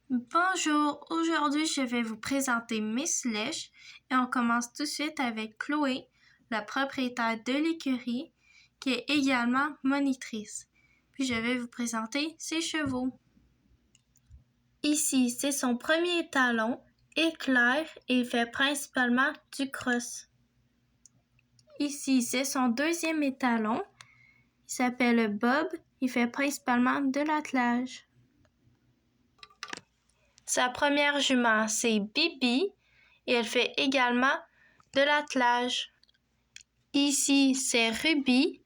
Bonjour, aujourd'hui je vais vous présenter Miss Lèche et on commence tout de suite avec Chloé, la propriétaire de l'écurie, qui est également monitrice. Puis je vais vous présenter ses chevaux. Ici, c'est son premier étalon, Éclair, et il fait principalement du cross. Ici, c'est son deuxième étalon, il s'appelle Bob, il fait principalement de l'attelage. Sa première jument, c'est Bibi et elle fait également de l'attelage. Ici, c'est Ruby,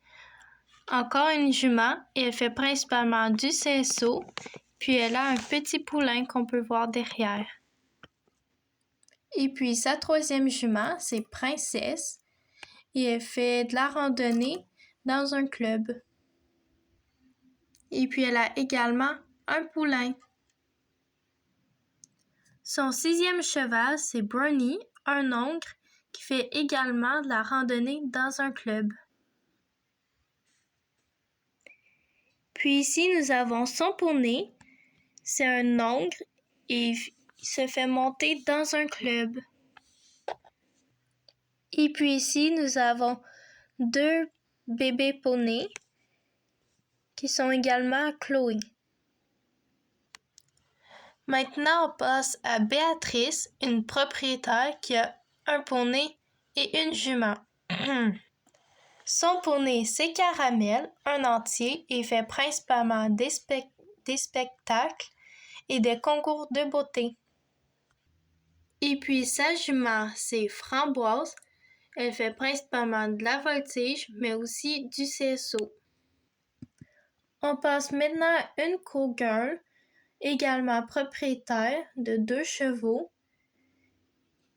encore une jument et elle fait principalement du CSO, puis elle a un petit poulain qu'on peut voir derrière. Et puis sa troisième jument, c'est Princesse et elle fait de la randonnée dans un club. Et puis elle a également un poulain. Son sixième cheval, c'est Brownie, un hongre qui fait également de la randonnée dans un club. Puis ici, nous avons son poney, c'est un hongre et il se fait monter dans un club. Et puis ici, nous avons deux bébés poneys qui sont également Chloé. Maintenant, on passe à Béatrice, une propriétaire qui a un poney et une jument. Son poney, c'est Caramel, un entier, et fait principalement des spectacles et des concours de beauté. Et puis sa jument, c'est Framboise. Elle fait principalement de la voltige, mais aussi du CSO. On passe maintenant à une cowgirl, également propriétaire de 2 chevaux.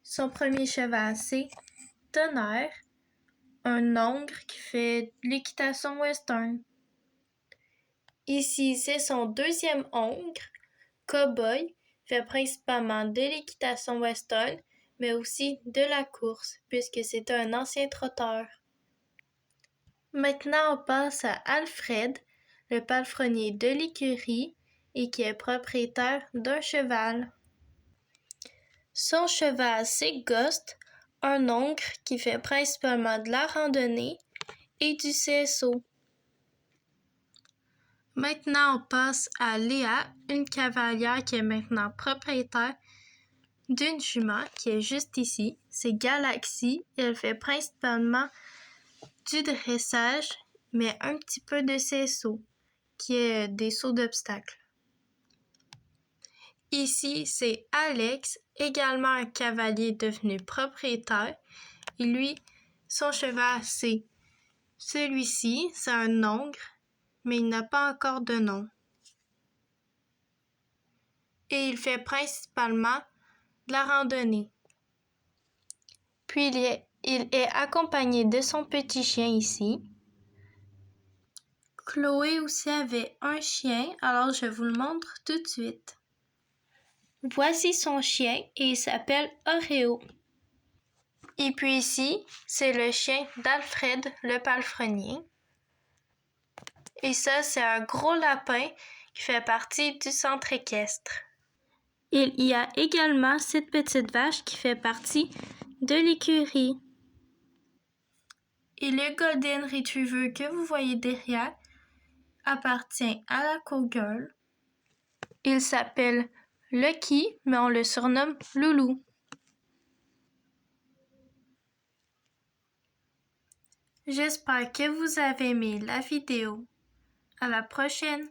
Son premier cheval, c'est Tonnerre, un hongre qui fait de l'équitation western. Ici, c'est son deuxième hongre, Cowboy, fait principalement de l'équitation western, mais aussi de la course, puisque c'est un ancien trotteur. Maintenant, on passe à Alfred, le palefrenier de l'écurie et qui est propriétaire d'un cheval. Son cheval, c'est Ghost, un hongre qui fait principalement de la randonnée et du CSO. Maintenant, on passe à Léa, une cavalière qui est maintenant propriétaire d'une jument qui est juste ici. C'est Galaxy et elle fait principalement du dressage, mais un petit peu de CSO, qui est des sauts d'obstacles. Ici, c'est Alex, également un cavalier devenu propriétaire. Et lui, son cheval, c'est celui-ci, c'est un hongre, mais il n'a pas encore de nom. Et il fait principalement de la randonnée. Puis il est accompagné de son petit chien ici. Chloé aussi avait un chien, alors je vous le montre tout de suite. Voici son chien et il s'appelle Oreo. Et puis ici, c'est le chien d'Alfred, le palefrenier. Et ça, c'est un gros lapin qui fait partie du centre équestre. Il y a également cette petite vache qui fait partie de l'écurie. Et le Golden Retriever que vous voyez derrière appartient à la cowgirl. Il s'appelle Lucky, mais on le surnomme Loulou. J'espère que vous avez aimé la vidéo. À la prochaine!